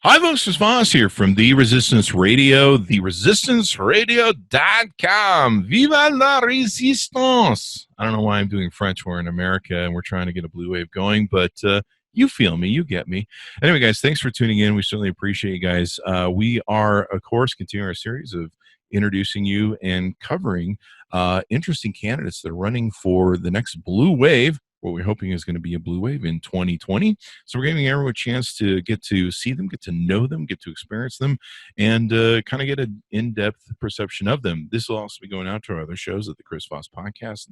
Hi, folks. Chris Voss here from The Resistance Radio, theresistanceradio.com. Viva la resistance! I don't know why I'm doing French. We're in America, and we're trying to get a blue wave going, but you feel me. You get me. Anyway, guys, thanks for tuning in. We certainly appreciate you guys. We are, of course, continuing our series of introducing you and covering interesting candidates that are running for the next blue wave, what we're hoping is going to be a blue wave in 2020. So we're giving everyone a chance to get to see them, get to know them, get to experience them, and kind of get an in-depth perception of them. This will also be going out to our other shows at the Chris Voss Podcast,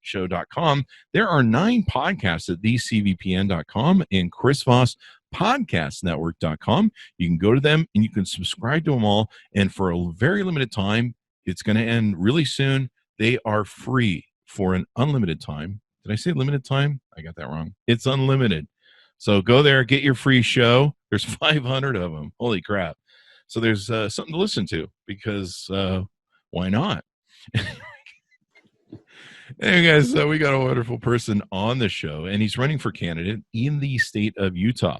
thechrisvossshow.com. There are 9 podcasts at thecvpn.com and chrisvosspodcastnetwork.com. You can go to them and you can subscribe to them all. And for a very limited time, it's going to end really soon. They are free for an unlimited time. Did I say limited time? I got that wrong. It's unlimited. So go there, get your free show. There's 500 of them. Holy crap. So there's something to listen to because why not? Anyway, guys, we got a wonderful person on the show, and he's running for candidate in the state of Utah.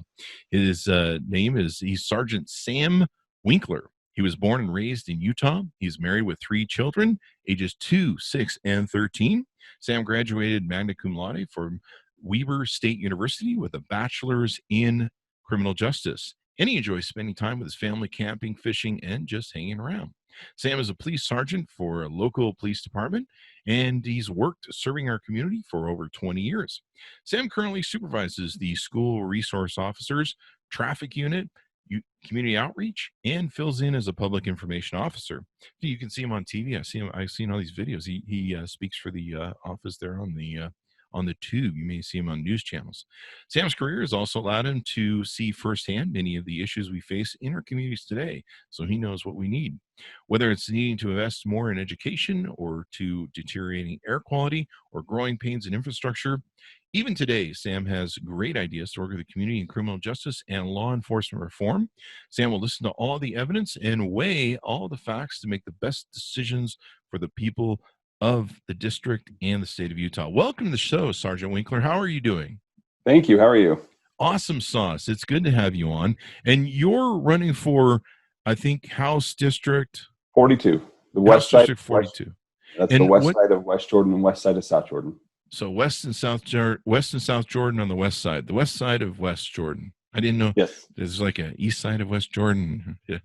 His name is Sergeant Sam Winkler. He was born and raised in Utah. He's married with 3 children, ages 2, 6, and 13. Sam graduated magna cum laude from Weber State University with a bachelor's in criminal justice. And he enjoys spending time with his family, camping, fishing, and just hanging around. Sam is a police sergeant for a local police department, and he's worked serving our community for over 20 years. Sam currently supervises the school resource officers, traffic unit, community outreach, and fills in as a public information officer. You can see him on TV. I've seen all these videos. He speaks for the office there on the tube. You may see him on news channels. Sam's career has also allowed him to see firsthand many of the issues we face in our communities today, so he knows what we need. Whether it's needing to invest more in education or to deteriorating air quality or growing pains in infrastructure, even today, Sam has great ideas to work with the community in criminal justice and law enforcement reform. Sam will listen to all the evidence and weigh all the facts to make the best decisions for the people of the district and the state of Utah. Welcome to the show, Sergeant Winkler. How are you doing? Thank you. How are you? Awesome sauce. It's good to have you on. And you're running for, I think, House District 42. The west side. District 42. That's the west side of West Jordan and west side of South Jordan. So West and South Jordan on the west side. The west side of West Jordan. I didn't know. Yes. There's like a east side of West Jordan. Yeah.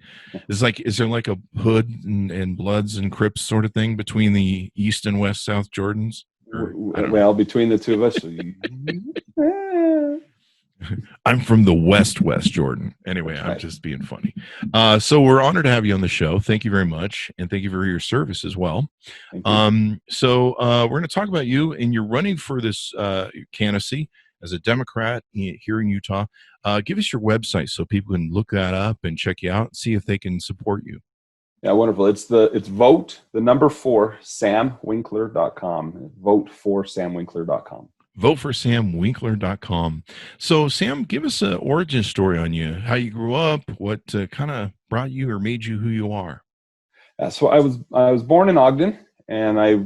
Is there like a Hood and Bloods and Crips sort of thing between the east and west South Jordans? Well, between the two of us. I'm from the West Jordan. Anyway, I'm just being funny. So we're honored to have you on the show. Thank you very much. And thank you for your service as well. So we're going to talk about you, and you're running for this candidacy as a Democrat here in Utah. Give us your website so people can look that up and check you out and see if they can support you. Yeah, wonderful. It's vote, the number 4, samwinkler.com. Vote4samwinkler.com. Voteforsamwinkler.com. So, Sam, give us an origin story on you, how you grew up, what kind of brought you or made you who you are. So I was born in Ogden, and I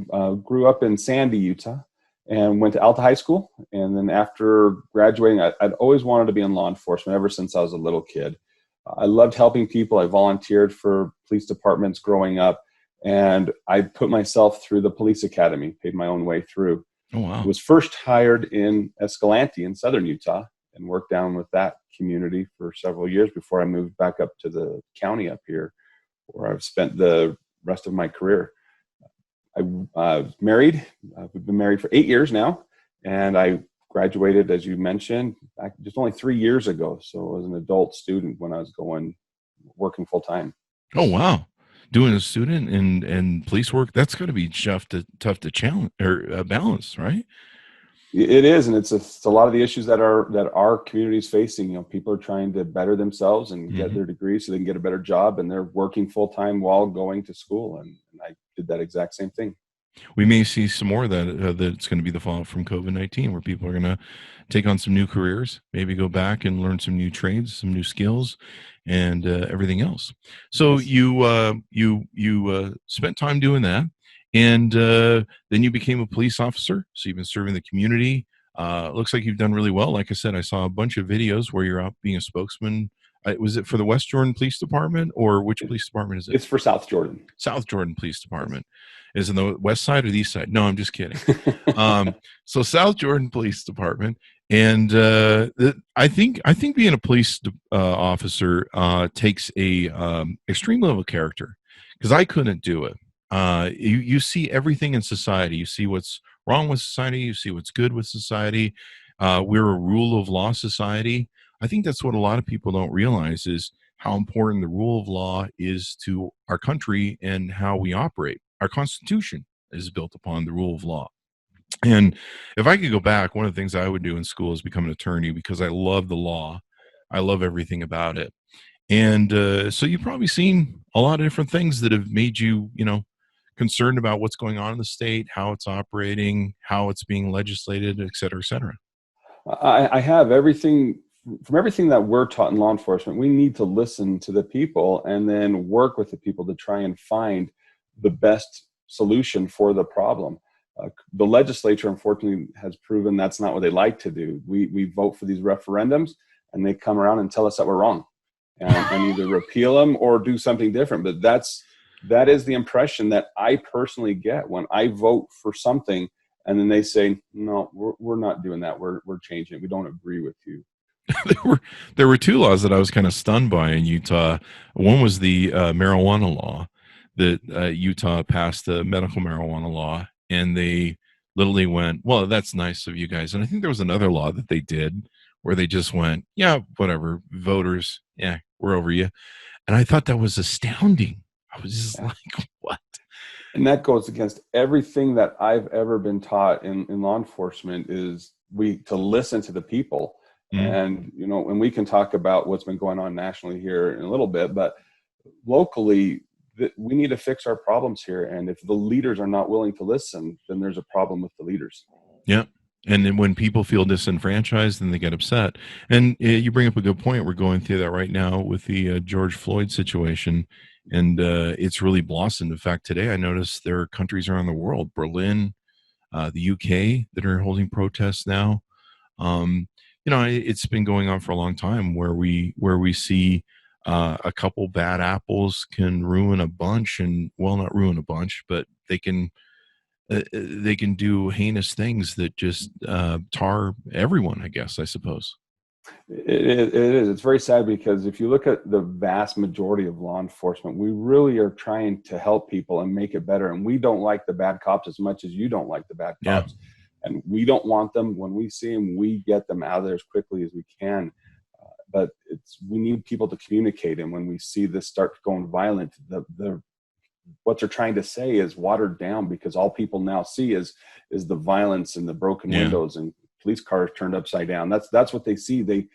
grew up in Sandy, Utah, and went to Alta High School. And then after graduating, I'd always wanted to be in law enforcement ever since I was a little kid. I loved helping people. I volunteered for police departments growing up, and I put myself through the police academy, paid my own way through. Oh, wow. I was first hired in Escalante in southern Utah and worked down with that community for several years before I moved back up to the county up here, where I've spent the rest of my career. I was married. We've been married for 8 years now, and I graduated, as you mentioned, back just only 3 years ago. So I was an adult student when I was working full time. Oh, wow. Doing a student and police work, that's going to be tough to challenge or balance, right? It is, and it's a lot of the issues that our community is facing. You know, people are trying to better themselves and get their degrees so they can get a better job, and they're working full time while going to school. And I did that exact same thing. We may see some more of that. That's going to be the fallout from COVID-19, where people are going to take on some new careers, maybe go back and learn some new trades, some new skills, and everything else. So yes. You spent time doing that, and then you became a police officer. So you've been serving the community. Looks like you've done really well. Like I said, I saw a bunch of videos where you're out being a spokesman Was it for the West Jordan Police Department, or which police department is it? It's for South Jordan. South Jordan Police Department. Is it the west side or the east side? No, I'm just kidding. So South Jordan Police Department, and I think being a police officer takes a extreme level of character, because I couldn't do it. You see everything in society. You see what's wrong with society. You see what's good with society. We're a rule of law society. I think that's what a lot of people don't realize, is how important the rule of law is to our country and how we operate. Our Constitution is built upon the rule of law. And if I could go back, one of the things I would do in school is become an attorney, because I love the law. I love everything about it. And so you've probably seen a lot of different things that have made you, concerned about what's going on in the state, how it's operating, how it's being legislated, et cetera, et cetera. I have everything. From everything that we're taught in law enforcement, we need to listen to the people and then work with the people to try and find the best solution for the problem. The legislature, unfortunately, has proven that's not what they like to do. We vote for these referendums, and they come around and tell us that we're wrong, and either repeal them or do something different. But that is the impression that I personally get when I vote for something, and then they say, no, we're not doing that. We're changing it. We don't agree with you. There were two laws that I was kind of stunned by in Utah. One was the marijuana law, that Utah passed the medical marijuana law, and they literally went, well, that's nice of you guys. And I think there was another law that they did where they just went, yeah, whatever, voters, yeah, we're over you. And I thought that was astounding. I was just like, what? And that goes against everything that I've ever been taught in law enforcement, is to listen to the people. And, and we can talk about what's been going on nationally here in a little bit, but locally, we need to fix our problems here. And if the leaders are not willing to listen, then there's a problem with the leaders. Yeah. And then when people feel disenfranchised, then they get upset. And you bring up a good point. We're going through that right now with the George Floyd situation. And it's really blossomed. In fact, today I noticed there are countries around the world, Berlin, the UK, that are holding protests now. It's been going on for a long time, where we see a couple bad apples can ruin a bunch, and, well, not ruin a bunch, but they can do heinous things that just tar everyone, I suppose. It is. It's very sad, because if you look at the vast majority of law enforcement, we really are trying to help people and make it better. And we don't like the bad cops as much as you don't like the bad cops. Yeah. And we don't want them. When we see them, we get them out of there as quickly as we can. But we need people to communicate. And when we see this start going violent, what they're trying to say is watered down, because all people now see is the violence and the broken windows and police cars turned upside down. That's what they see. They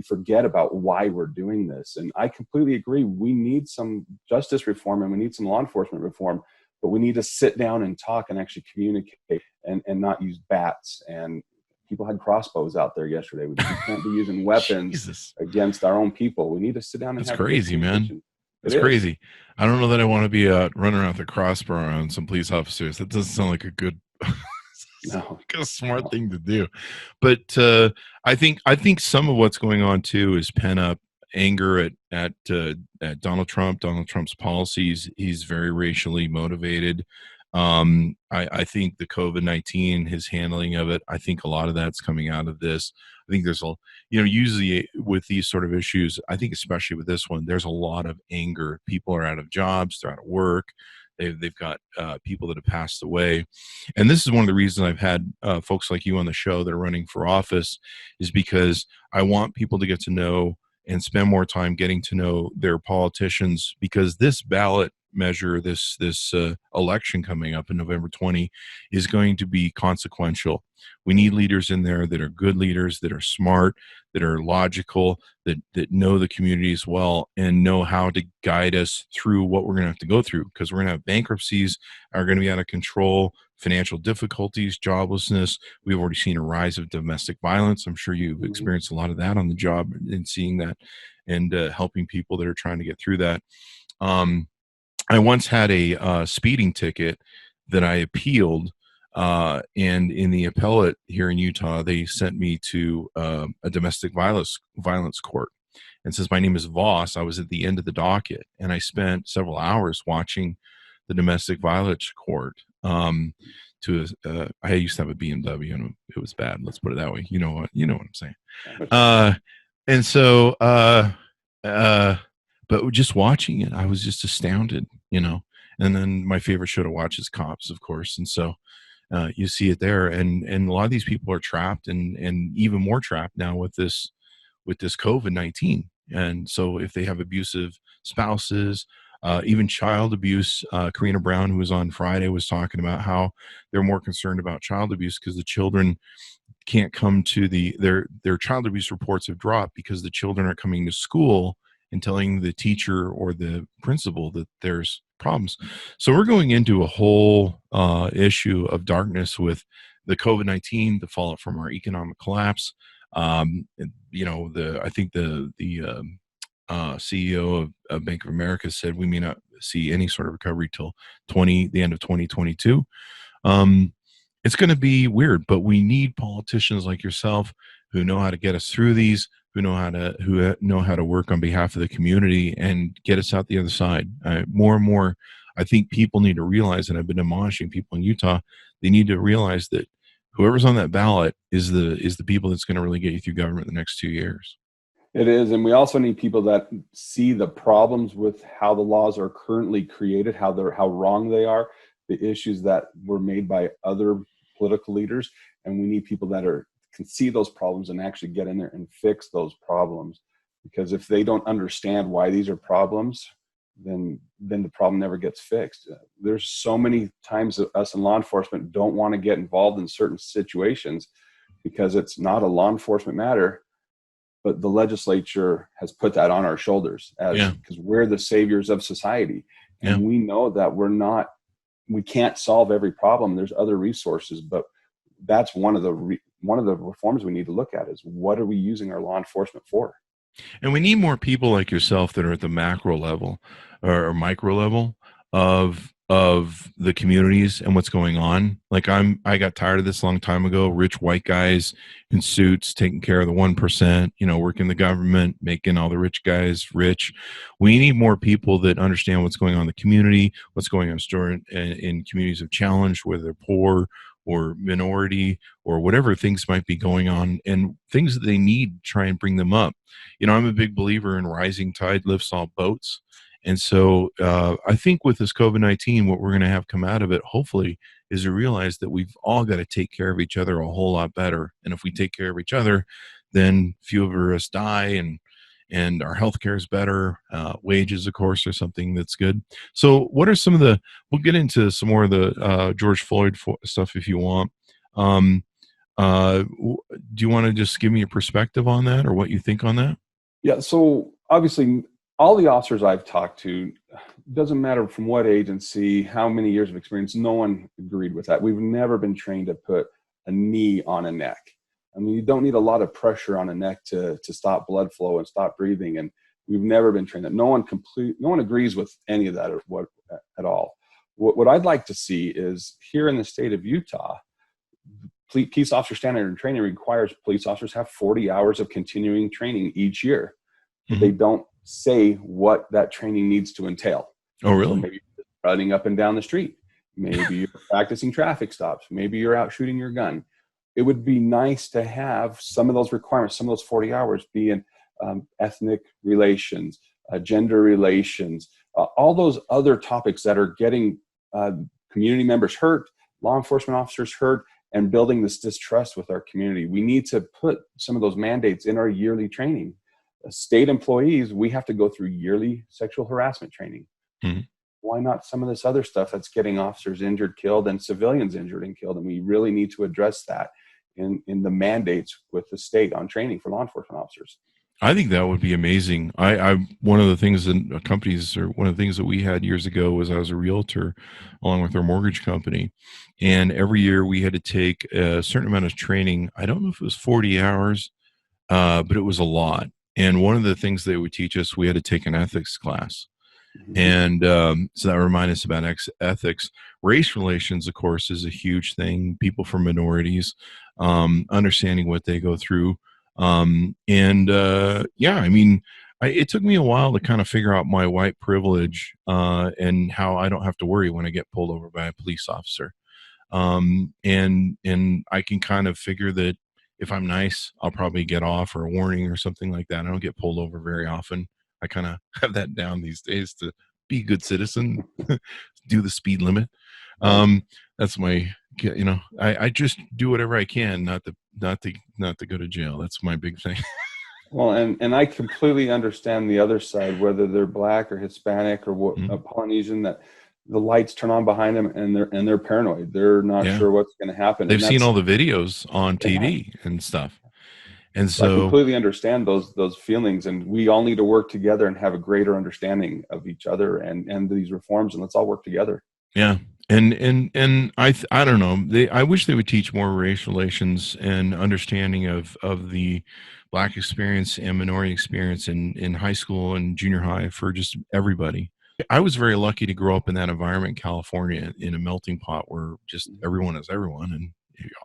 forget about why we're doing this. And I completely agree. We need some justice reform, and we need some law enforcement reform, but we need to sit down and talk and actually communicate, and not use bats. And people had crossbows out there yesterday. We can't be using weapons against our own people. We need to sit down and That's crazy, man. It's crazy. I don't know that I want to be running around with a crossbow on some police officers. That doesn't sound like a good smart thing to do. But I think some of what's going on too is pent up anger at Donald Trump, Donald Trump's policies. He's very racially motivated. I think the COVID-19, his handling of it, I think a lot of that's coming out of this. I think there's usually with these sort of issues, I think especially with this one, there's a lot of anger. People are out of jobs, they're out of work. They've got people that have passed away. And this is one of the reasons I've had folks like you on the show that are running for office, is because I want people to get to know and spend more time getting to know their politicians, because this ballot measure, this election coming up in November 20 is going to be consequential. We need leaders in there that are good leaders, that are smart, that are logical, that know the communities well and know how to guide us through what we're going to have to go through, because we're going to have bankruptcies are going to be out of control, financial difficulties, joblessness. We've already seen a rise of domestic violence. I'm sure you've experienced a lot of that on the job and seeing that and helping people that are trying to get through that. I once had a speeding ticket that I appealed, and in the appellate here in Utah, they sent me to a domestic violence court. And since my name is Voss, I was at the end of the docket, and I spent several hours watching the domestic violence court. I used to have a BMW, and it was bad. Let's put it that way. You know what I'm saying. And so, but just watching it, I was just astounded, And then my favorite show to watch is Cops, of course. And so, you see it there, and a lot of these people are trapped, and even more trapped now with this COVID-19. And so, if they have abusive spouses, even child abuse, Karina Brown, who was on Friday, was talking about how they're more concerned about child abuse because the children can't come to their child abuse reports have dropped because the children are coming to school and telling the teacher or the principal that there's problems. So we're going into a whole issue of darkness with the COVID-19, the fallout from our economic collapse. I think the CEO of Bank of America said we may not see any sort of recovery till the end of 2022. It's going to be weird, but we need politicians like yourself who know how to get us through these, who know how to work on behalf of the community and get us out the other side. More and more, I think people need to realize, and I've been admonishing people in Utah, they need to realize that whoever's on that ballot is the people that's going to really get you through government the next 2 years. It is, and we also need people that see the problems with how the laws are currently created, how wrong they are, the issues that were made by other political leaders, and we need people that can see those problems and actually get in there and fix those problems. Because if they don't understand why these are problems, then the problem never gets fixed. There's so many times that us in law enforcement don't want to get involved in certain situations because it's not a law enforcement matter, but the legislature has put that on our shoulders because we're the saviors of society. And we know that we can't solve every problem. There's other resources, but that's one of the reforms we need to look at is what are we using our law enforcement for? And we need more people like yourself that are at the macro level or micro level of the communities and what's going on. Like I got tired of this a long time ago. Rich white guys in suits taking care of the 1%, working the government, making all the rich guys rich. We need more people that understand what's going on in the community, what's going on in communities of challenge, whether they're poor or minority or whatever things might be going on and things that they need to try and bring them up. I'm a big believer in rising tide lifts all boats. And so I think with this COVID-19, what we're going to have come out of it, hopefully, is to realize that we've all got to take care of each other a whole lot better. And if we take care of each other, then fewer of us die and our healthcare is better. Wages, of course, are something that's good. So what are we'll get into some more of the George Floyd stuff if you want. Do you want to just give me a perspective on that or what you think on that? Yeah. So obviously all the officers I've talked to, doesn't matter from what agency, how many years of experience, no one agreed with that. We've never been trained to put a knee on a neck. I mean, you don't need a lot of pressure on a neck to stop blood flow and stop breathing. And we've never been trained that. No one agrees with any of that at all. What I'd like to see is here in the state of Utah, Peace Officer Standard and Training requires police officers have 40 hours of continuing training each year. Mm-hmm. They don't say what that training needs to entail. Oh, really? So maybe you're running up and down the street. Maybe you're practicing traffic stops. Maybe you're out shooting your gun. It would be nice to have some of those requirements, some of those 40 hours be in ethnic relations, gender relations, all those other topics that are getting community members hurt, law enforcement officers hurt, and building this distrust with our community. We need to put some of those mandates in our yearly training. State employees, we have to go through yearly sexual harassment training. Mm-hmm. Why not some of this other stuff that's getting officers injured, killed, and civilians injured and killed? And we really need to address that in the mandates with the state on training for law enforcement officers. I think that would be amazing. One of the things in companies, or one of the things that we had years ago, was I was a realtor along with our mortgage company. And every year we had to take a certain amount of training. I don't know if it was 40 hours, but it was a lot. And one of the things they would teach us, we had to take an ethics class. Mm-hmm. And so that reminded us about ethics. Race relations, of course, is a huge thing. People from minorities, understanding what they go through. I mean, it took me a while to kind of figure out my white privilege and how I don't have to worry when I get pulled over by a police officer. And I can kind of figure that if I'm nice, I'll probably get off or a warning or something like that. I don't get pulled over very often. I kind of have that down these days to be a good citizen, do the speed limit. Right. That's my, I just do whatever I can not to go to jail. That's my big thing. Well, and I completely understand the other side, whether they're Black or Hispanic or Polynesian, that the lights turn on behind them and they're paranoid. They're not Yeah. sure what's going to happen. They've seen all the videos on TV and stuff. And So I so, completely understand those feelings, and we all need to work together and have a greater understanding of each other and these reforms, and let's all work together. yeah. And I don't know. I wish they would teach more racial relations and understanding of the Black experience and minority experience in high school and junior high for just everybody. I was very lucky to grow up in that environment in California, in a melting pot where just everyone is everyone and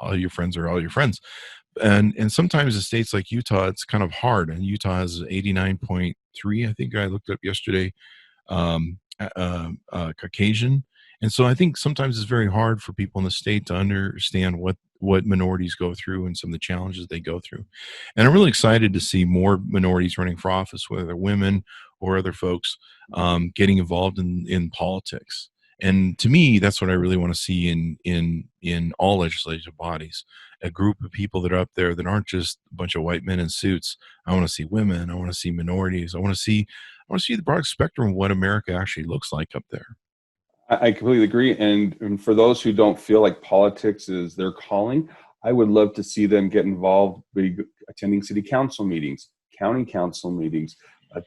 all your friends are all your friends. And sometimes in states like Utah, it's kind of hard. And Utah has 89.3, I think I looked up yesterday, Caucasian. And so I think sometimes it's very hard for people in the state to understand what minorities go through and some of the challenges they go through. And I'm really excited to see more minorities running for office, whether they're women or other folks, getting involved in politics. And to me, that's what I really want to see in all legislative bodies. A group of people that are up there that aren't just a bunch of white men in suits. I want to see women. I want to see minorities. I want to see the broad spectrum of what America actually looks like up there. I completely agree. And for those who don't feel like politics is their calling, I would love to see them get involved, attending city council meetings, county council meetings,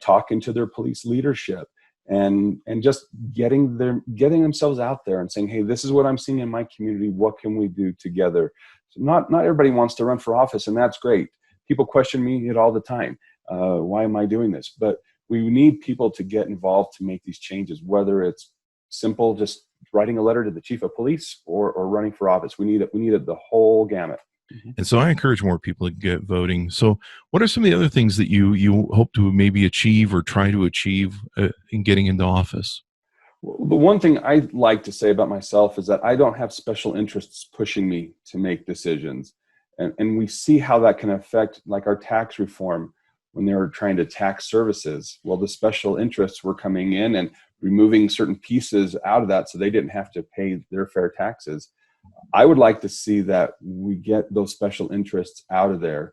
talking to their police leadership, and just getting themselves out there and saying, hey, this is what I'm seeing in my community. What can we do together? So not everybody wants to run for office, and that's great. People question me it all the time. Why am I doing this? But we need people to get involved to make these changes, whether it's simple, just writing a letter to the chief of police or running for office. We need the whole gamut. And so I encourage more people to get voting. So what are some of the other things that you hope to maybe achieve or try to achieve in getting into office? Well, the one thing I like to say about myself is that I don't have special interests pushing me to make decisions. And we see how that can affect, like, our tax reform when they were trying to tax services. Well, the special interests were coming in and removing certain pieces out of that so they didn't have to pay their fair taxes. I would like to see that we get those special interests out of there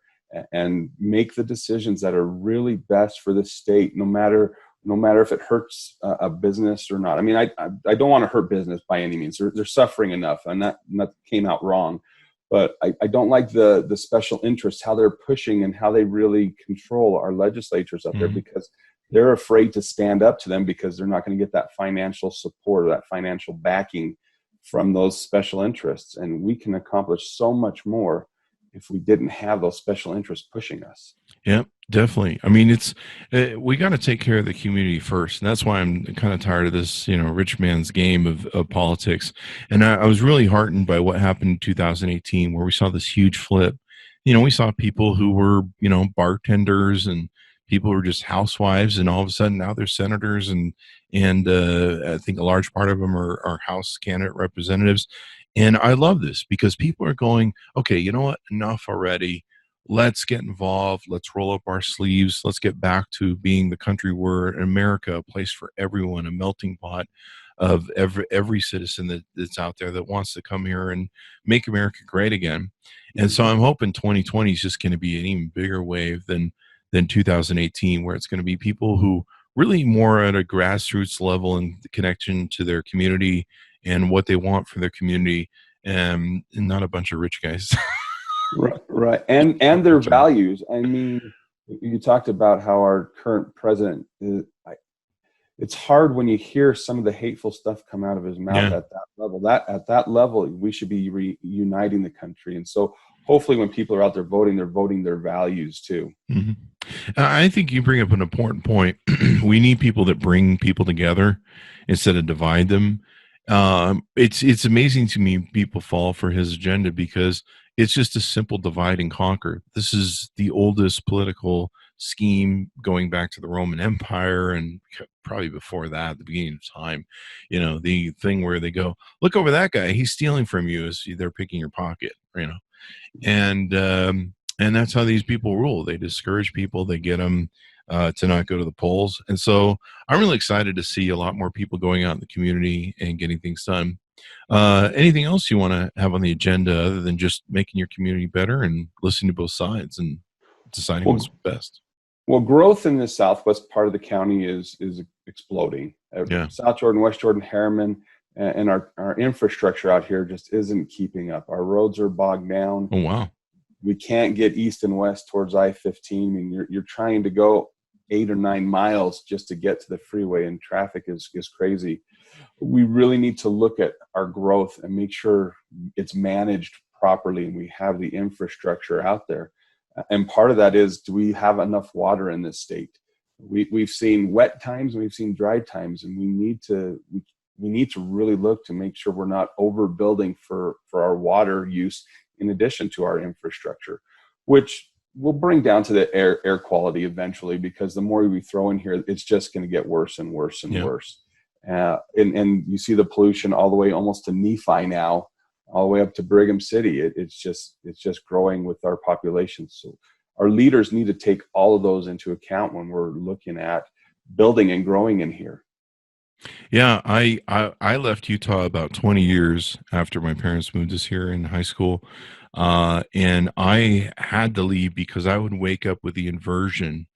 and make the decisions that are really best for the state, no matter if it hurts a business or not. I mean, I don't want to hurt business by any means. They're suffering enough, and that came out wrong. But I don't like the special interests, how they're pushing and how they really control our legislatures up there, because they're afraid to stand up to them because they're not going to get that financial support or that financial backing from those special interests. And we can accomplish so much more if we didn't have those special interests pushing us. Yeah, definitely. I mean, it's we got to take care of the community first, and that's why I'm kind of tired of this, rich man's game of politics. And I was really heartened by what happened in 2018, where we saw this huge flip. We saw people who were, bartenders and people who were just housewives, and all of a sudden now they're senators, and I think a large part of them are House candidate representatives. And I love this because people are going, okay, you know what? Enough already. Let's get involved. Let's roll up our sleeves. Let's get back to being the country we're in, America, a place for everyone, a melting pot of every citizen that's out there that wants to come here and make America great again. And so I'm hoping 2020 is just going to be an even bigger wave than 2018, where it's going to be people who really more at a grassroots level and the connection to their community and what they want for their community, and not a bunch of rich guys. Right. And their values. I mean, you talked about how our current president is, it's hard when you hear some of the hateful stuff come out of his mouth at that level. At that level, we should be reuniting the country. And so hopefully when people are out there voting, they're voting their values too. Mm-hmm. I think you bring up an important point. We need people that bring people together instead of divide them. It's amazing to me people fall for his agenda because it's just a simple divide and conquer. This is the oldest political scheme going back to the Roman Empire and probably before that, the beginning of time. The thing where they go, look over that guy, he's stealing from you as they're picking your pocket, and that's how these people rule. They discourage people. They get them to not go to the polls. And so I'm really excited to see a lot more people going out in the community and getting things done. Anything else you want to have on the agenda other than just making your community better and listening to both sides and deciding what's best? Well, growth in the southwest part of the county is exploding. Yeah. South Jordan, West Jordan, Harriman, and our infrastructure out here just isn't keeping up. Our roads are bogged down. Oh, wow. We can't get east and west towards I-15. I mean, you're trying to go 8 or 9 miles just to get to the freeway, and traffic is crazy. We really need to look at our growth and make sure it's managed properly and we have the infrastructure out there. And part of that is, do we have enough water in this state? We've seen wet times and we've seen dry times, and we need to really look to make sure we're not overbuilding for our water use in addition to our infrastructure, which will bring down to the air quality eventually, because the more we throw in here, it's just going to get worse and worse and worse. And you see the pollution all the way almost to Nephi now, all the way up to Brigham City. It's just growing with our population. So our leaders need to take all of those into account when we're looking at building and growing in here. Yeah, I left Utah about 20 years after my parents moved us here in high school. And I had to leave because I would wake up with the inversion.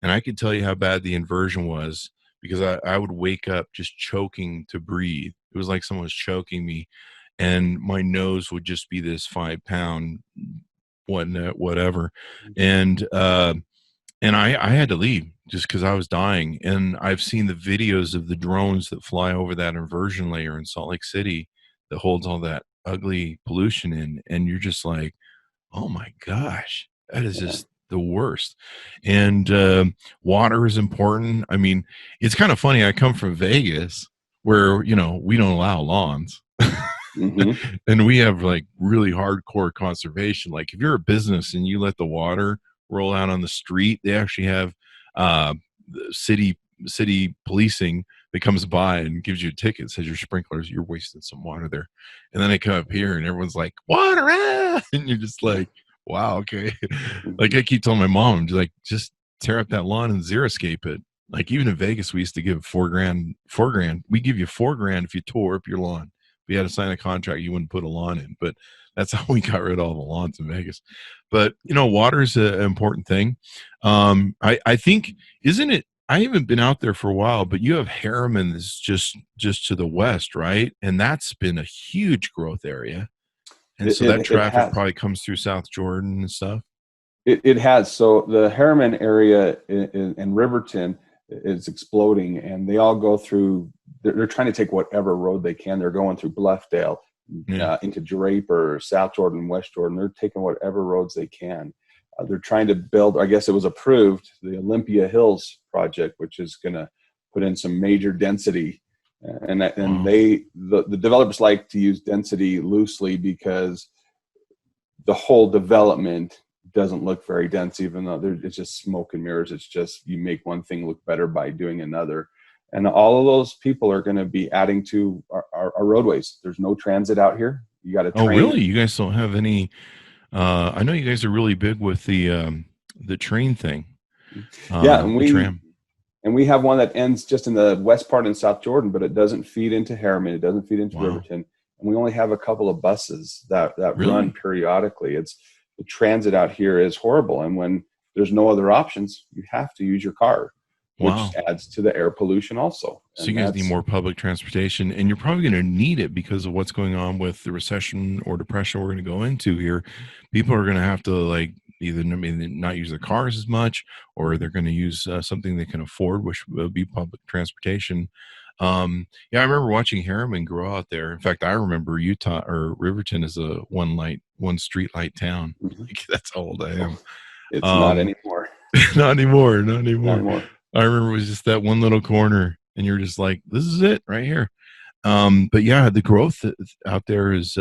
And I could tell you how bad the inversion was, because I would wake up just choking to breathe. It was like someone was choking me, and my nose would just be this 5-pound whatever. And I had to leave just because I was dying. And I've seen the videos of the drones that fly over that inversion layer in Salt Lake City that holds all that ugly pollution in. And you're just like, oh my gosh, that is just the worst. And water is important. I mean, it's kind of funny. I come from Vegas where, we don't allow lawns. Mm-hmm. And we have like really hardcore conservation. Like if you're a business and you let the water roll out on the street, they actually have city policing that comes by and gives you a ticket, says your sprinklers, you're wasting some water there. And then they come up here and everyone's like, water, and you're just like, wow, okay. Like I keep telling my mom, just tear up that lawn and xeriscape it. Like even in Vegas, we used to give $4,000. We give you $4,000 if you tore up your lawn. If you had to sign a contract, you wouldn't put a lawn in. But that's how we got rid of all the lawns in Vegas. But water is an important thing. I think, isn't it? I haven't been out there for a while, but you have Harriman that's just to the west, right? And that's been a huge growth area. And so that traffic probably comes through South Jordan and stuff. It has. So the Harriman area in Riverton is exploding, and they all go through. They're trying to take whatever road they can. They're going through Bluffdale, into Draper, South Jordan, West Jordan. They're taking whatever roads they can. They're trying to build, I guess it was approved, the Olympia Hills project, which is going to put in some major density. And the developers like to use density loosely because the whole development doesn't look very dense, even though it's just smoke and mirrors. It's just you make one thing look better by doing another. And all of those people are going to be adding to our roadways. There's no transit out here. You got to train. Oh, really? You guys don't have any? I know you guys are really big with the train thing. And we have one that ends just in the west part in South Jordan, but it doesn't feed into Harriman. It doesn't feed into Riverton. And we only have a couple of buses that really run periodically. The transit out here is horrible. And when there's no other options, you have to use your car, which adds to the air pollution also. So you guys need more public transportation, and you're probably going to need it because of what's going on with the recession or depression we're going to go into here. People are going to have to either not use their cars as much, or they're going to use something they can afford, which will be public transportation. I remember watching Harriman grow out there. In fact, I remember Utah or Riverton as a one street light town. Mm-hmm. That's how old I am. It's not anymore. Not anymore. I remember it was just that one little corner, and you're just like, this is it right here. But yeah, the growth out there is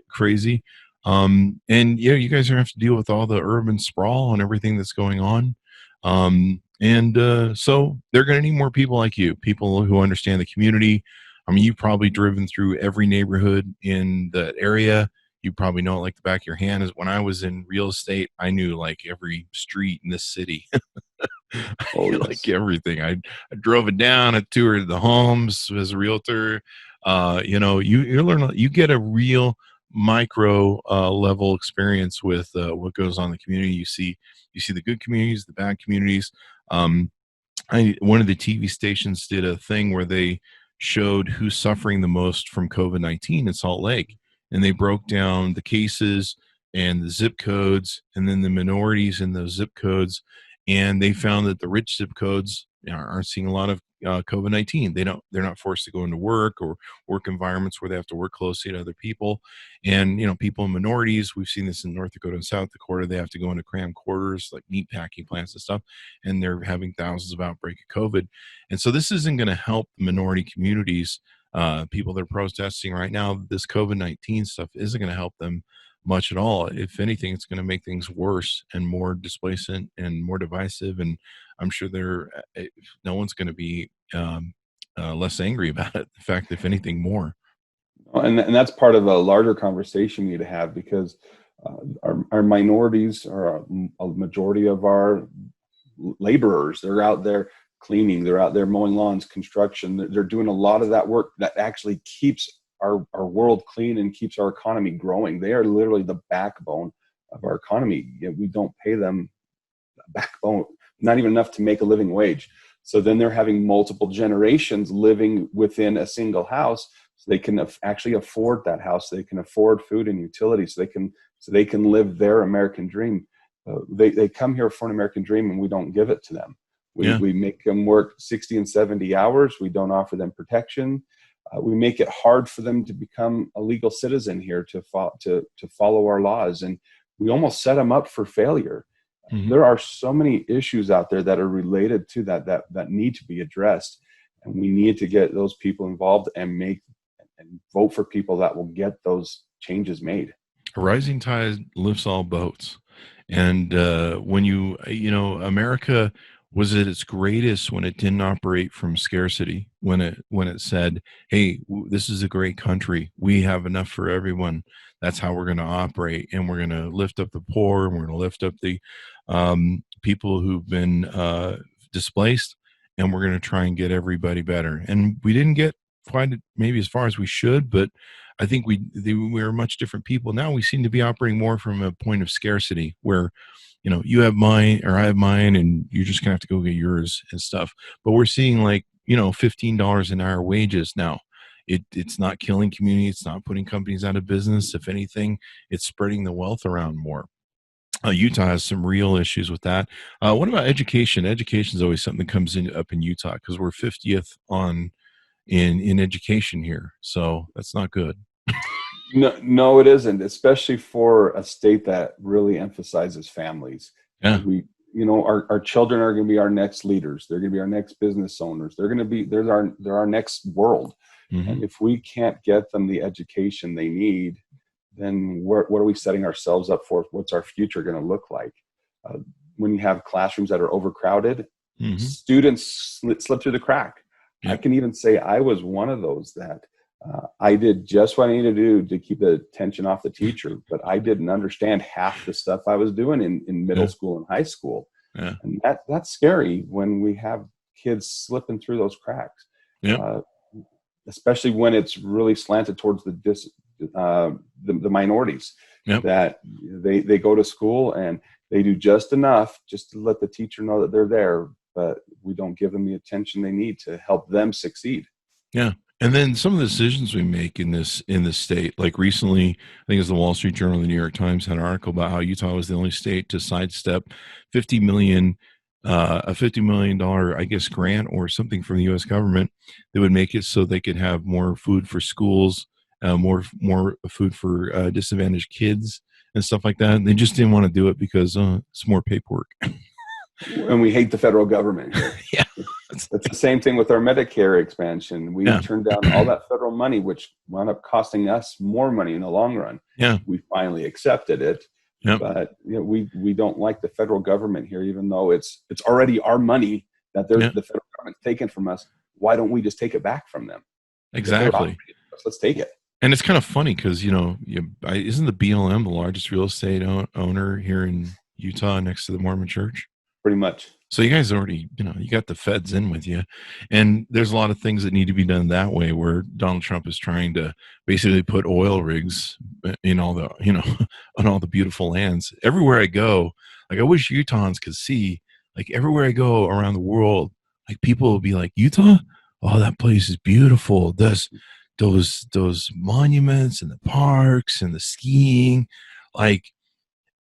crazy. And you guys are going to have to deal with all the urban sprawl and everything that's going on. So they're going to need more people like you, people who understand the community. I mean, you've probably driven through every neighborhood in the area. You probably know it like the back of your hand. Is when I was in real estate, I knew like every street in this city. Oh Like yes. everything. I drove it down. I toured the homes as a realtor. You learn, you get a real micro level experience with what goes on in the community. You see the good communities, the bad communities. Um, One of the TV stations did a thing where they showed who's suffering the most from COVID-19 in Salt Lake, and they broke down the cases and the zip codes, and then the minorities in those zip codes, and they found that the rich zip codes aren't seeing a lot of COVID-19. They're not forced to go into work or work environments where they have to work closely to other people, and people in minorities. We've seen this in North Dakota and South Dakota. They have to go into cram quarters like meat packing plants and stuff, and they're having thousands of outbreak of COVID. And so this isn't going to help the minority communities. People that are protesting right now, this COVID-19 stuff isn't going to help them much at all. If anything, it's going to make things worse and more displacement and more divisive. And I'm sure no one's going to be less angry about it. In fact, if anything, more. And that's part of a larger conversation we need to have, because our minorities are a majority of our laborers. They're out there cleaning, they're out there mowing lawns, construction. They're doing a lot of that work that actually keeps our world clean and keeps our economy growing. They are literally the backbone of our economy. Yet we don't pay them a backbone, not even enough to make a living wage. So then they're having multiple generations living within a single house, so they can actually afford that house. They can afford food and utilities. So they can live their American dream. They come here for an American dream, and we don't give it to them. We make them work 60 and 70 hours. We don't offer them protection. We make it hard for them to become a legal citizen here, to follow our laws, and we almost set them up for failure. Mm-hmm. There are so many issues out there that are related to that need to be addressed, and we need to get those people involved and vote for people that will get those changes made. A rising tide lifts all boats. And when America was at its greatest when it didn't operate from scarcity, when it said, hey, this is a great country, we have enough for everyone, that's how we're going to operate, and we're going to lift up the poor, and we're going to lift up the people who've been displaced, and we're going to try and get everybody better. And we didn't get quite maybe as far as we should, but I think we're much different people now. We seem to be operating more from a point of scarcity, where you have mine or I have mine, and you're just gonna have to go get yours and stuff. But we're seeing like $15 an hour wages now. It's not killing community. It's not putting companies out of business. If anything, it's spreading the wealth around more. Utah has some real issues with that. What about education? Education is always something that comes up in Utah, because we're 50th in education here, so that's not good. No, it isn't, especially for a state that really emphasizes families. Yeah. Our children are going to be our next leaders. They're going to be our next business owners. They're our next world. Mm-hmm. And if we can't get them the education they need, then what are we setting ourselves up for? What's our future going to look like? When you have classrooms that are overcrowded, mm-hmm. students slip through the crack. Yep. I can even say I was one of those that I did just what I needed to do to keep the attention off the teacher, but I didn't understand half the stuff I was doing in middle school and high school. Yeah. And that's scary when we have kids slipping through those cracks, especially when it's really slanted towards the minorities. Yep. That they go to school and they do just enough just to let the teacher know that they're there, but we don't give them the attention they need to help them succeed. Yeah. And then some of the decisions we make in this state, like recently, I think it was the Wall Street Journal, the New York Times had an article about how Utah was the only state to sidestep a $50 million, I guess, grant or something from the U.S. government that would make it so they could have more food for schools, more food for disadvantaged kids and stuff like that. And they just didn't want to do it because it's more paperwork. And we hate the federal government. Yeah. It's the same thing with our Medicare expansion. We turned down all that federal money, which wound up costing us more money in the long run. Yeah. We finally accepted it. Yep. But we don't like the federal government here, even though it's already our money that the federal government's taken from us. Why don't we just take it back from them? Exactly. Let's take it. And it's kind of funny because, isn't the BLM the largest real estate owner here in Utah next to the Mormon church? Pretty much. So you guys already, you got the feds in with you. And there's a lot of things that need to be done that way, where Donald Trump is trying to basically put oil rigs in all the, on all the beautiful lands. Everywhere I go, like, I wish Utahns could see, like, everywhere I go around the world, like, people will be like, Utah? Oh, that place is beautiful. Those monuments and the parks and the skiing, like,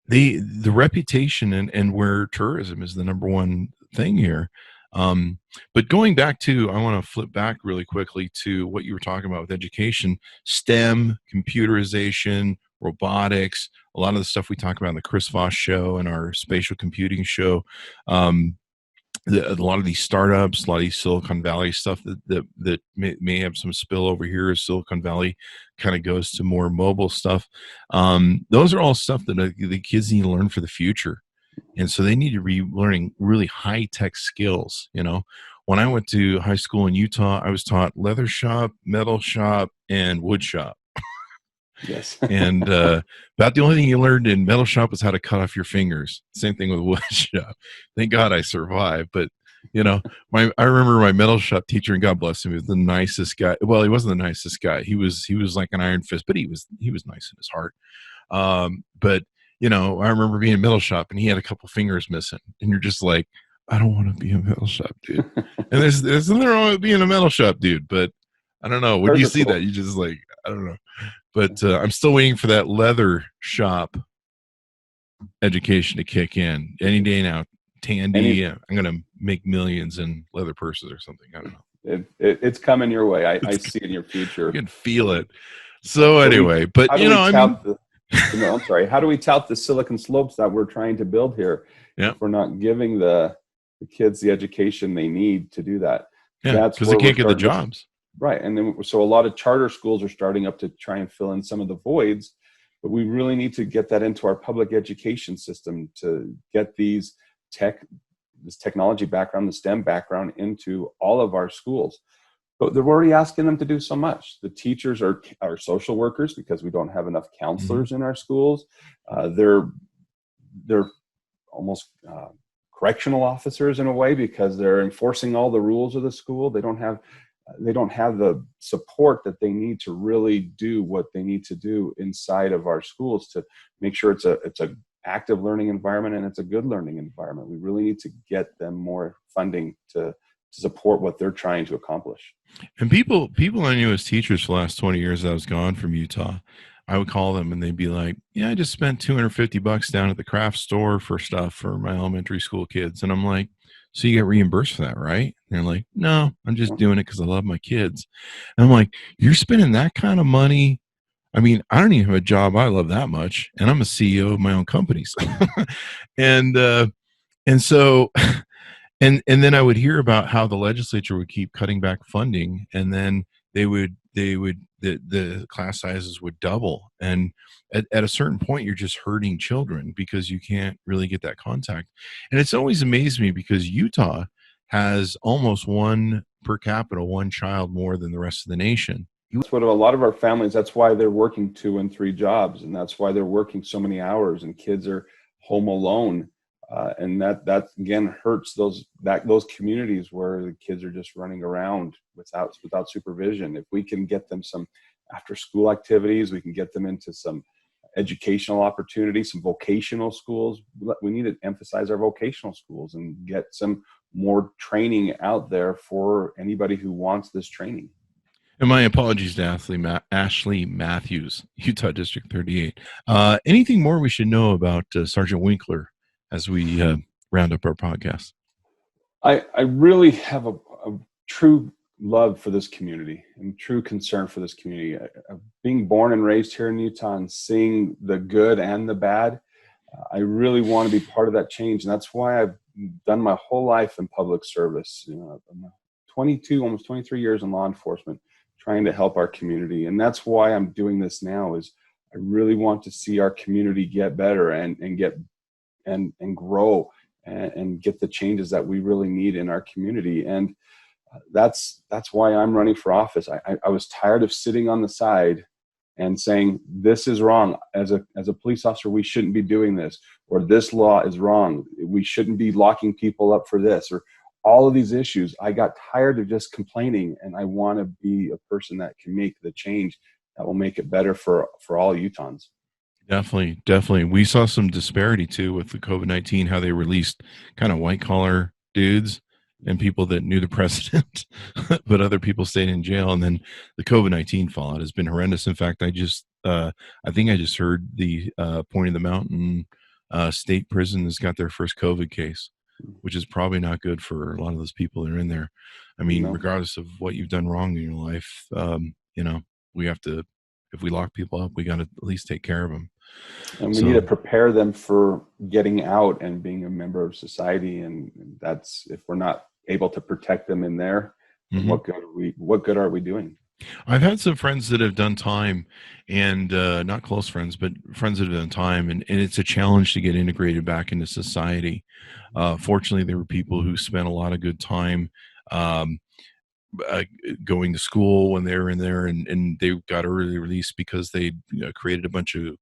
the reputation and where tourism is the number one thing here. But going back to, I want to flip back really quickly to what you were talking about with education, STEM, computerization, robotics, a lot of the stuff we talk about in the Chris Voss Show and our spatial computing show. A lot of these startups, a lot of these Silicon Valley stuff that may have some spill over here as Silicon Valley kind of goes to more mobile stuff. Those are all stuff that the kids need to learn for the future. And so they need to be learning really high-tech skills. When I went to high school in Utah, I was taught leather shop, metal shop, and wood shop. Yes. And about the only thing you learned in metal shop was how to cut off your fingers. Same thing with wood shop. Thank God I survived. But I remember my metal shop teacher, and God bless him, he was the nicest guy. Well, he wasn't the nicest guy. He was like an iron fist, but he was nice in his heart. But I remember being in metal shop, and he had a couple fingers missing, and you're just like, I don't want to be a metal shop dude. And there's nothing wrong with being a metal shop dude, but I don't know. When you see that, you just like, I don't know. But I'm still waiting for that leather shop education to kick in any day now. Tandy, I'm going to make millions in leather purses or something. I don't know. It's coming your way. I see it in your future. You can feel it. So anyway, but I'm sorry. How do we tout the Silicon Slopes that we're trying to build here? Yeah. If we're not giving the kids the education they need to do that. Yeah, because they can't get the jobs. Right. And then, so a lot of charter schools are starting up to try and fill in some of the voids, but we really need to get that into our public education system to get this technology background, the STEM background into all of our schools. But they're already asking them to do so much. The teachers are social workers because we don't have enough counselors in our schools. They're almost correctional officers in a way because they're enforcing all the rules of the school. They don't have the support that they need to really do what they need to do inside of our schools to make sure it's a active learning environment and it's a good learning environment. We really need to get them more funding to support what they're trying to accomplish. And people I knew as teachers for the last 20 years that I was gone from Utah, I would call them and they'd be like, yeah, I just spent $250 down at the craft store for stuff for my elementary school kids. And I'm like, so you get reimbursed for that, right? And they're like, no, I'm just doing it because I love my kids. And I'm like, you're spending that kind of money? I mean, I don't even have a job I love that much, and I'm a CEO of my own companies. and so, and then I would hear about how the legislature would keep cutting back funding, and then the class sizes would double, and at a certain point you're just hurting children because you can't really get that contact. And it's always amazed me because Utah has almost one child more than the rest of the nation. That's what a lot of our families, that's why they're working 2 and 3 jobs, and that's why they're working so many hours, and kids are home alone. And that again hurts those communities where the kids are just running around without supervision. If we can get them some after school activities, we can get them into some educational opportunities, some vocational schools. We need to emphasize our vocational schools and get some more training out there for anybody who wants this training. And my apologies to Ashley Matthews, Utah District 38. Anything more we should know about Sergeant Winkler as we round up our podcast? I really have a true love for this community and true concern for this community. Being born and raised here in Utah and seeing the good and the bad, I really want to be part of that change. And that's why I've done my whole life in public service. I'm 22, almost 23 years in law enforcement, trying to help our community. And that's why I'm doing this now. Is I really want to see our community get better and get and grow and get the changes that we really need in our community. And that's why I'm running for office. I was tired of sitting on the side and saying, this is wrong. As a police officer, we shouldn't be doing this, or this law is wrong. We shouldn't be locking people up for this, or all of these issues. I got tired of just complaining, and I want to be a person that can make the change that will make it better for all Utahns. Definitely. We saw some disparity too with the COVID-19, how they released kind of white collar dudes and people that knew the president, but other people stayed in jail. And then the COVID-19 fallout has been horrendous. In fact, I think I just heard the Point of the Mountain state prison has got their first COVID case, which is probably not good for a lot of those people that are in there. I mean, regardless of what you've done wrong in your life, we have to, if we lock people up, we got to at least take care of them. And we need to prepare them for getting out and being a member of society. And that's, if we're not able to protect them in there, what good are we doing? I've had some friends that have done time, and not close friends, but friends that have done time, and it's a challenge to get integrated back into society. Fortunately, there were people who spent a lot of good time going to school when they were in there, and they got early release because they created a bunch of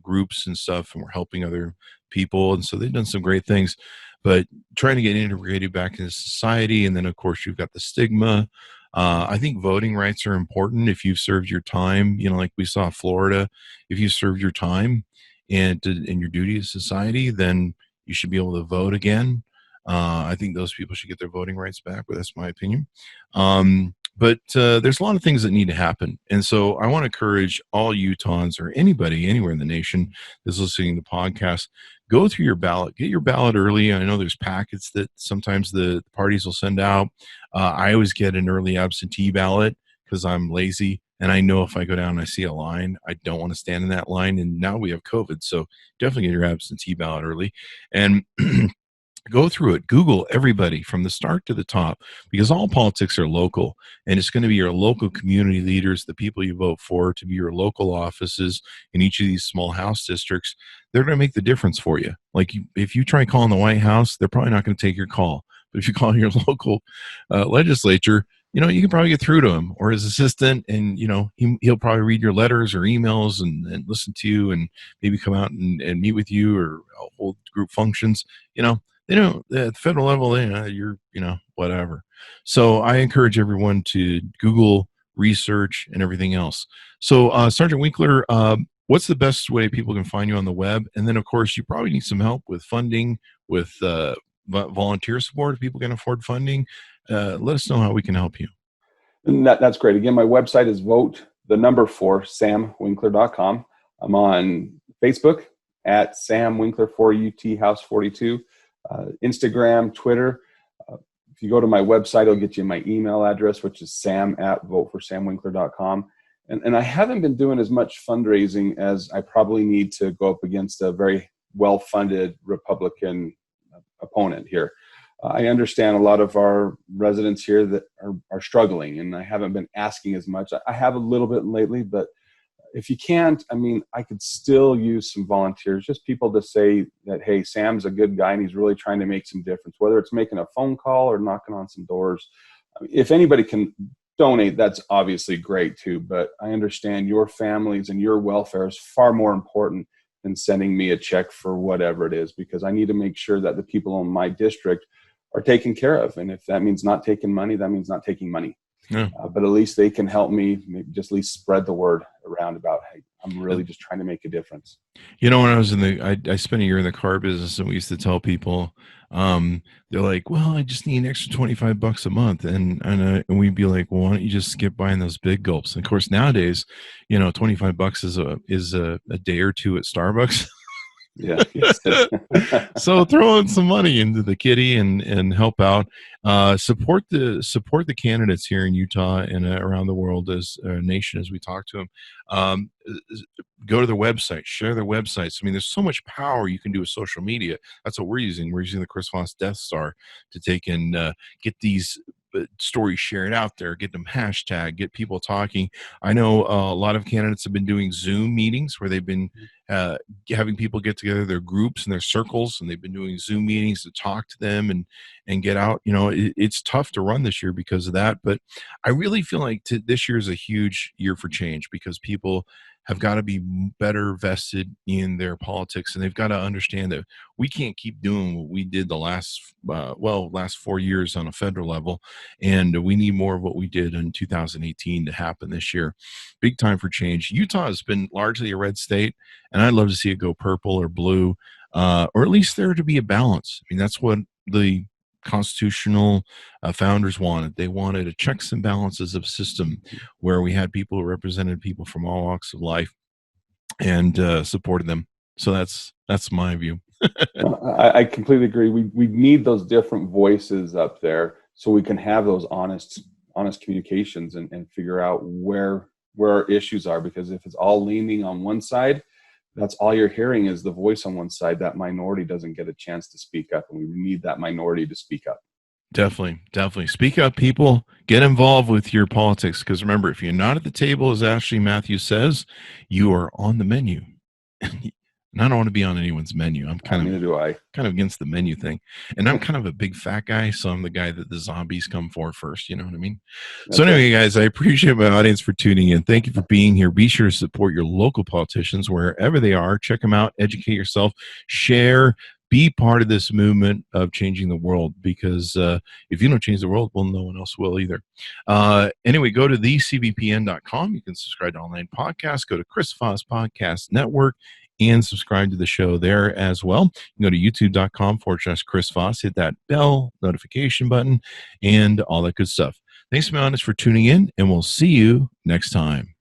groups and stuff and were helping other people, and so they've done some great things. But trying to get integrated back into society, and then of course you've got the stigma. I think voting rights are important. If you've served your time, like we saw Florida, if you served your time and in your duty to society, then you should be able to vote again. I think those people should get their voting rights back, but that's my opinion. But there's a lot of things that need to happen. And so I want to encourage all Utahns or anybody anywhere in the nation that's listening to the podcast, go through your ballot, get your ballot early. I know there's packets that sometimes the parties will send out. I always get an early absentee ballot because I'm lazy. And I know if I go down and I see a line, I don't want to stand in that line. And now we have COVID. So definitely get your absentee ballot early. And go through it. Google everybody from the start to the top, because all politics are local, and it's going to be your local community leaders, the people you vote for, to be your local offices in each of these small House districts. They're going to make the difference for you. Like if you try calling the White House, they're probably not going to take your call. But if you call your local legislature, you can probably get through to him or his assistant, and he'll probably read your letters or emails and listen to you, and maybe come out and meet with you or hold group functions. They don't, at the federal level, you're, whatever. So I encourage everyone to Google, research, and everything else. So Sergeant Winkler, what's the best way people can find you on the web? And then, of course, you probably need some help with funding, with volunteer support if people can afford funding. Let us know how we can help you. And that's great. Again, my website is vote4samwinkler.com. I'm on Facebook at Sam Winkler 4UT House 42. Instagram, Twitter. If you go to my website, it'll get you my email address, which is sam@voteforsamwinkler.com. And I haven't been doing as much fundraising as I probably need to go up against a very well-funded Republican opponent here. I understand a lot of our residents here that are struggling, and I haven't been asking as much. I have a little bit lately, but if you can't, I could still use some volunteers, just people to say that, hey, Sam's a good guy and he's really trying to make some difference, whether it's making a phone call or knocking on some doors. If anybody can donate, that's obviously great too, but I understand your families and your welfare is far more important than sending me a check for whatever it is, because I need to make sure that the people in my district are taken care of. And if that means not taking money, that means not taking money. Yeah. But at least they can help me, maybe just at least spread the word around about, hey, I'm really just trying to make a difference. When I was I spent a year in the car business, and we used to tell people, they're like, well, I just need an extra $25 a month. And we'd be like, well, why don't you just skip buying those big gulps? And of course, nowadays, $25 is a day or two at Starbucks. Yeah. So throw in some money into the kitty and help out. Support the candidates here in Utah and around the world as a nation as we talk to them. Go to their website, share their websites. There's so much power you can do with social media. That's what we're using. We're using the Chris Voss Death Star to take and get these stories shared out there, get them hashtag, get people talking. I know a lot of candidates have been doing Zoom meetings where they've been having people get together, their groups and their circles, and they've been doing Zoom meetings to talk to them and get out. It's tough to run this year because of that, but I really feel like this year is a huge year for change because people have got to be better vested in their politics, and they've got to understand that we can't keep doing what we did the last 4 years on a federal level, and we need more of what we did in 2018 to happen this year. Big time for change. Utah has been largely a red state, and I'd love to see it go purple or blue, or at least there to be a balance. I mean, that's what the constitutional founders wanted. They wanted a checks and balances of system where we had people who represented people from all walks of life and supported them. So that's my view. I completely agree. We need those different voices up there so we can have those honest communications and figure out where our issues are. Because if it's all leaning on one side, that's all you're hearing is the voice on one side. That minority doesn't get a chance to speak up, and we need that minority to speak up. Definitely. Speak up, people. Get involved with your politics, because remember, if you're not at the table, as Ashley Matthews says, you are on the menu. And I don't want to be on anyone's menu. I'm kind of against the menu thing. And I'm kind of a big fat guy, so I'm the guy that the zombies come for first. You know what I mean? So anyway, guys, I appreciate my audience for tuning in. Thank you for being here. Be sure to support your local politicians wherever they are. Check them out. Educate yourself. Share. Be part of this movement of changing the world, because if you don't change the world, well, no one else will either. Anyway, go to thecvpn.com. You can subscribe to online podcasts. Go to Chris Voss Podcast Network and subscribe to the show there as well. You can go to youtube.com/Chris Voss, hit that bell notification button and all that good stuff. Thanks, my audience, for tuning in, and we'll see you next time.